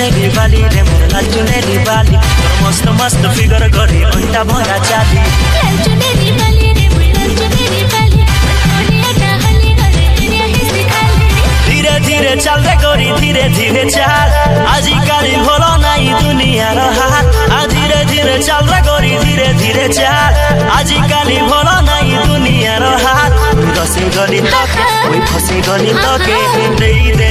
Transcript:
चुनेरी बाली रे मोर लाल चुनेरी बाली तोर मस्त मस्त फिगर करे अंटा भरा चाली लाल चुनेरी बाली रे मोर लाल चुनेरी बाली ओनिया डाहली करे दुनिया हिस्से खाली धीरे धीरे चल रे गोरी धीरे धीरे चल आजिकाली भोलो नाई दुनिया रो हाल धीरे धीरे चल रे गोरी धीरे धीरे चल आजिकाली भोलो नाई दुनिया रो हाल फसे गली तके ओई फसे गली तके दे दे